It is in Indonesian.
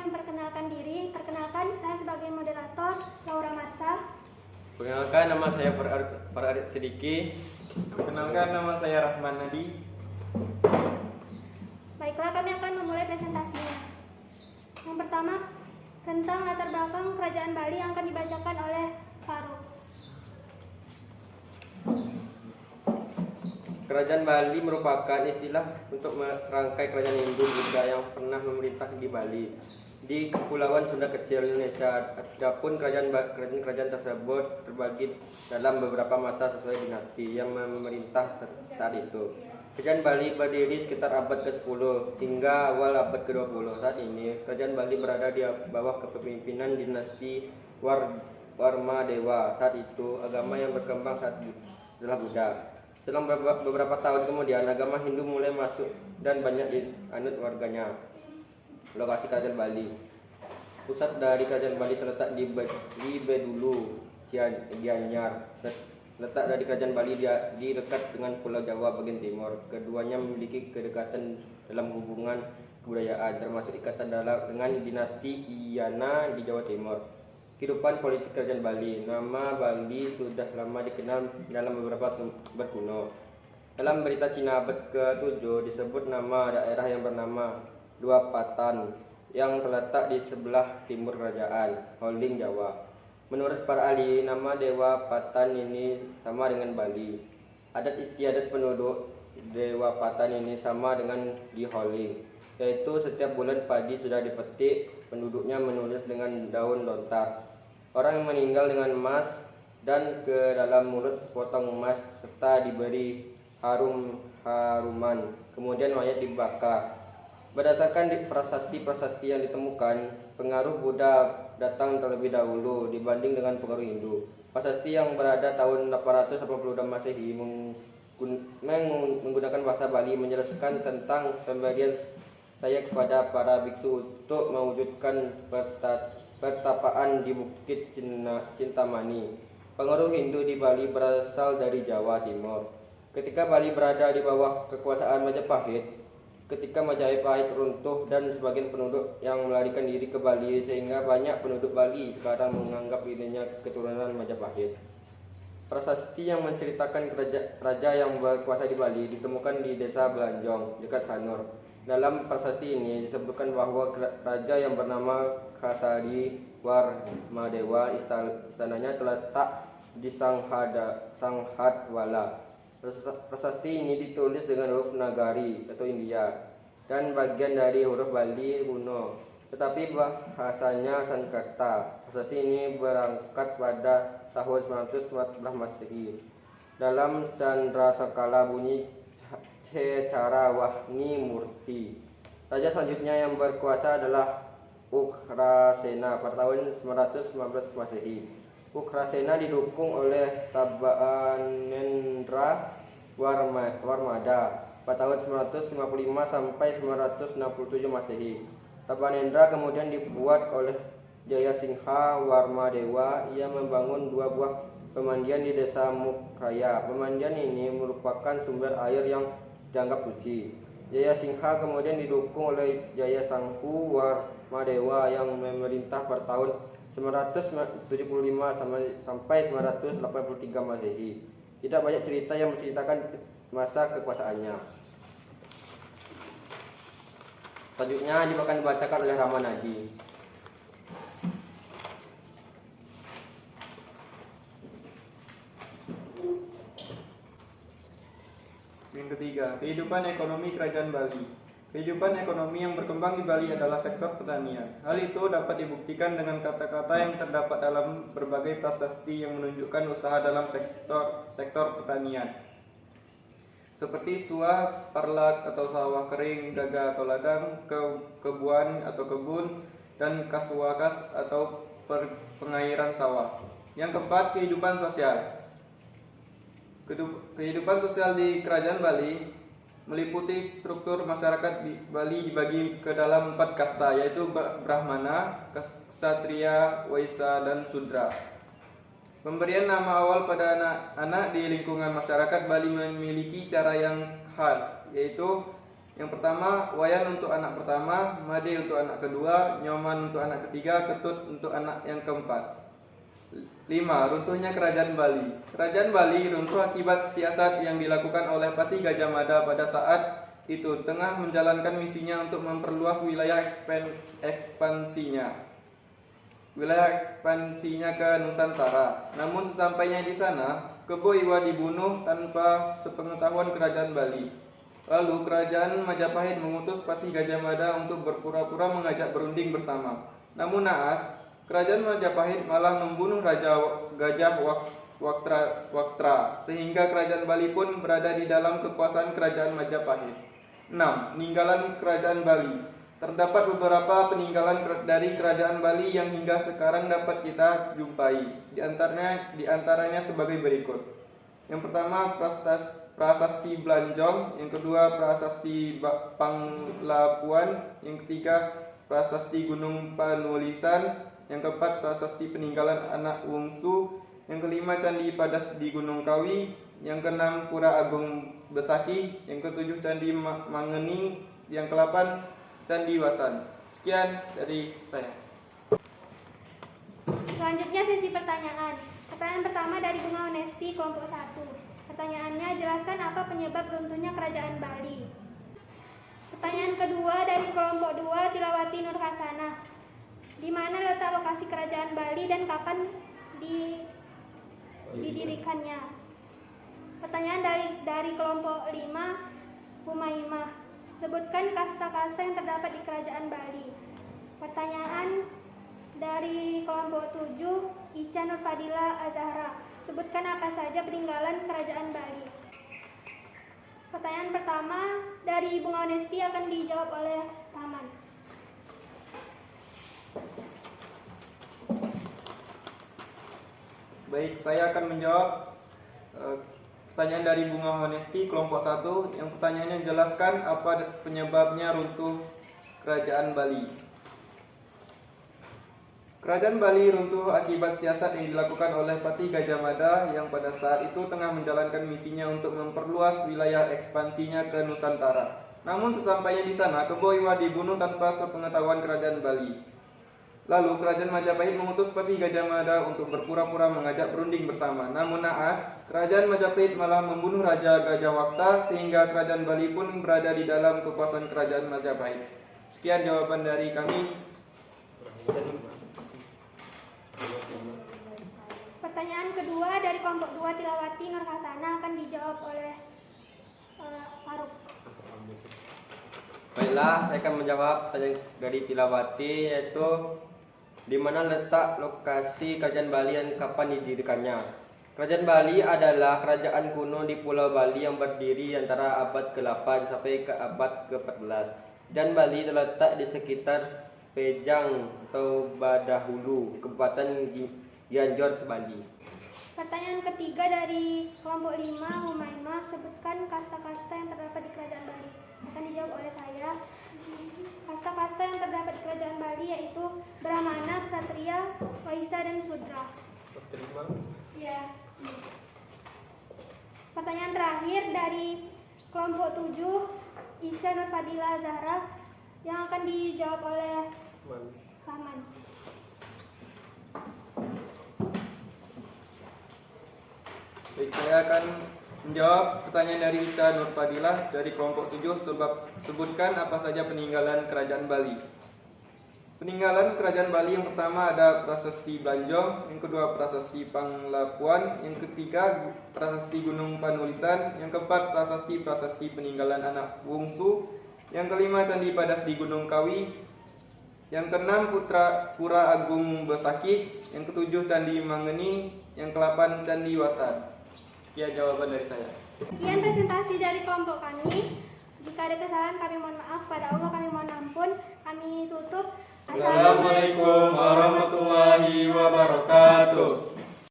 memperkenalkan diri. Perkenalkan, saya sebagai moderator Laura Marsha. Perkenalkan, nama saya Farad Sidiki. Perkenalkan, nama saya Rahman Nadi. Baiklah, kami akan memulai presentasinya. Yang pertama, tentang latar belakang Kerajaan Bali yang akan dibacakan oleh Faruk. Kerajaan Bali merupakan istilah untuk merangkai kerajaan Hindu-Buddha yang pernah memerintah di Bali, di Kepulauan Sunda Kecil, Indonesia. Adapun kerajaan tersebut terbagi dalam beberapa masa sesuai dinasti yang memerintah saat itu. Kerajaan Bali berdiri sekitar abad ke-10 hingga awal abad ke-20. Saat ini, Kerajaan Bali berada di bawah kepemimpinan dinasti Warmadewa. Saat itu, agama yang berkembang saat adalah Buddha. Selang beberapa tahun kemudian, agama Hindu mulai masuk dan banyak dianut warganya. Lokasi Kerajaan Bali. Pusat dari Kerajaan Bali terletak di Bedulu, Gianyar. Letak dari Kerajaan Bali di dekat dengan Pulau Jawa bagian timur. Keduanya memiliki kedekatan dalam hubungan kebudayaan, termasuk ikatan dengan dinasti Iyana di Jawa Timur. Kehidupan politik Kerajaan Bali. Nama Bali sudah lama dikenal dalam beberapa sumber kuno. Dalam berita Cina abad ke-7 disebut nama daerah yang bernama Dua Patan yang terletak di sebelah timur kerajaan Holing, Jawa. Menurut para ahli, nama Dewa Patan ini sama dengan Bali. Adat istiadat penduduk Dewa Patan ini sama dengan di Holing, yaitu setiap bulan padi sudah dipetik, penduduknya menulis dengan daun lontar. Orang yang meninggal dengan emas dan ke dalam mulut sepotong emas serta diberi haruman. Kemudian mayat dibakar. Berdasarkan prasasti-prasasti yang ditemukan, pengaruh Buddha datang terlebih dahulu dibanding dengan pengaruh Hindu. Prasasti yang berada tahun 882 Masehi menggunakan bahasa Bali menjelaskan tentang pemberian saya kepada para biksu untuk mewujudkan pertapaan di Bukit Cintamani. Pengaruh Hindu di Bali berasal dari Jawa Timur. Ketika Bali berada di bawah kekuasaan Majapahit, ketika Majapahit runtuh dan sebagian penduduk yang melarikan diri ke Bali, sehingga banyak penduduk Bali sekarang menganggap dirinya keturunan Majapahit. Prasasti yang menceritakan raja yang berkuasa di Bali ditemukan di desa Belanjong, dekat Sanur. Dalam prasasti ini disebutkan bahwa raja yang bernama Kasari Warmadewa istananya terletak di Sanghadwala. Prasasti ini ditulis dengan huruf Nagari atau India dan bagian dari huruf Bali kuno, tetapi bahasanya Sanskerta. Prasasti ini berangkat pada tahun 914 Masehi. Dalam Candrasakala bunyi Cecara Wahni Murti. Raja selanjutnya yang berkuasa adalah Ugrasena pada tahun 919 Masehi. Ugrasena didukung oleh Tabanendra Warmada pada tahun 955 sampai 967 Masehi. Tabanendra kemudian dibuat oleh Jayasingha Warmadewa. Ia membangun dua buah pemandian di desa Mukraya. Pemandian ini merupakan sumber air yang dianggap suci. Jayasingha kemudian didukung oleh Jayasanghu Warmadewa yang memerintah pada tahun 975 sampai 983 Masehi. Tidak banyak cerita yang menceritakan masa kekuasaannya. Selanjutnya akan dibacakan oleh Rahman Nadi. Yang ketiga, kehidupan ekonomi Kerajaan Bali. Kehidupan ekonomi yang berkembang di Bali adalah sektor pertanian. Hal itu dapat dibuktikan dengan kata-kata yang terdapat dalam berbagai prasasti yang menunjukkan usaha dalam sektor pertanian. Seperti suah, parlak atau sawah kering, daga atau ladang, kebuan atau kebun, dan kaswakas atau pengairan sawah. Yang keempat, kehidupan sosial. Kehidupan sosial di Kerajaan Bali meliputi struktur masyarakat di Bali dibagi ke dalam 4 kasta, yaitu Brahmana, Ksatria, Waisya, dan Sudra. Pemberian nama awal pada anak-anak di lingkungan masyarakat Bali memiliki cara yang khas, yaitu Yang pertama, Wayan untuk anak pertama, Made untuk anak kedua, Nyoman untuk anak ketiga, Ketut untuk anak yang keempat. 5. Runtuhnya Kerajaan Bali. Kerajaan Bali runtuh akibat siasat yang dilakukan oleh Patih Gajah Mada pada saat itu tengah menjalankan misinya untuk memperluas wilayah ekspansinya ke Nusantara. Namun sesampainya di sana, Kebo Iwa dibunuh tanpa sepengetahuan Kerajaan Bali. Lalu Kerajaan Majapahit mengutus Patih Gajah Mada untuk berpura-pura mengajak berunding bersama. Namun naas, Kerajaan Majapahit malah membunuh Raja Gajah Waktra, sehingga Kerajaan Bali pun berada di dalam kekuasaan Kerajaan Majapahit. 6. Peninggalan Kerajaan Bali. Terdapat beberapa peninggalan dari Kerajaan Bali yang hingga sekarang dapat kita jumpai. Di antaranya sebagai berikut. Yang pertama, Prasasti Blanjong. Yang kedua, Prasasti Panglapuan. Yang ketiga, Prasasti Gunung Panulisan. Yang keempat, Prasasti Peninggalan Anak Wungsu. Yang kelima, Candi Padas di Gunung Kawi. Yang keenam, Pura Agung Besaki. Yang ketujuh, Candi Mangening. Yang ke-8, Candi Wasan. Sekian dari saya. Selanjutnya sesi pertanyaan. Pertanyaan pertama dari Bunga Onesti kelompok 1. Pertanyaannya, jelaskan apa penyebab runtuhnya Kerajaan Bali. Pertanyaan kedua dari kelompok 2, Tilawati Nur Hasanah. Di mana letak lokasi Kerajaan Bali dan kapan didirikannya? Pertanyaan dari kelompok 5, Humaimah. Sebutkan kasta-kasta yang terdapat di Kerajaan Bali. Pertanyaan dari kelompok 7, Ica Nur Fadila Azahra. Sebutkan apa saja peninggalan Kerajaan Bali. Pertanyaan pertama dari Bunga Onesti akan dijawab oleh Taman. Baik, saya akan menjawab pertanyaan dari Bunga Honesti kelompok 1. Yang pertanyaannya, jelaskan apa penyebabnya runtuh Kerajaan Bali. Kerajaan Bali runtuh akibat siasat yang dilakukan oleh Patih Gajah Mada yang pada saat itu tengah menjalankan misinya untuk memperluas wilayah ekspansinya ke Nusantara. Namun sesampainya di sana, Kebo Iwa dibunuh tanpa sepengetahuan Kerajaan Bali. Lalu Kerajaan Majapahit mengutus Patih Gajah Mada untuk berpura-pura mengajak berunding bersama. Namun naas, Kerajaan Majapahit malah membunuh Raja Gajah Wakta sehingga Kerajaan Bali pun berada di dalam kekuasaan Kerajaan Majapahit. Sekian jawaban dari kami. Pertanyaan kedua dari kelompok 2, Tilawati Nur Hasanah akan dijawab oleh Faruk. Baiklah, saya akan menjawab pertanyaan dari Tilawati, yaitu di mana letak lokasi Kerajaan Bali dan kapan didirikannya. Kerajaan Bali adalah kerajaan kuno di Pulau Bali yang berdiri antara abad ke-8 sampai ke abad ke-14. Dan Bali terletak di sekitar Pejang atau Badahulu, Kabupaten Gianyar, Bali. Pertanyaan ketiga dari kelompok 5, Humaimah. Sebutkan kasta-kasta yang terdapat di Kerajaan Bali. Akan dijawab oleh saya. Kasta-kasta yang terdapat di Kerajaan Bali yaitu Brahmana, Ksatria, Waisya, dan Sudra. Ya. Pertanyaan terakhir dari kelompok 7, Ica Nur Fadila Zahra, yang akan dijawab oleh Taman. Baik, saya akan menjawab pertanyaan dari Ica Nur Fadilah dari kelompok 7. Sebutkan apa saja peninggalan Kerajaan Bali. Peninggalan Kerajaan Bali yang pertama ada Prasasti Blanjong, yang kedua Prasasti Panglapuan, yang ketiga Prasasti Gunung Panulisan, yang keempat Prasasti Peninggalan Anak Wungsu, yang kelima Candi Padas di Gunung Kawi, yang keenam Pura Agung Besaki, yang ketujuh Candi Mangening, yang ke-8 Candi Wasan. Sekian jawaban dari saya. Sekian presentasi dari kelompok kami. Jika ada kesalahan kami mohon maaf, pada Allah kami mohon ampun. Kami tutup. Assalamualaikum warahmatullahi wabarakatuh.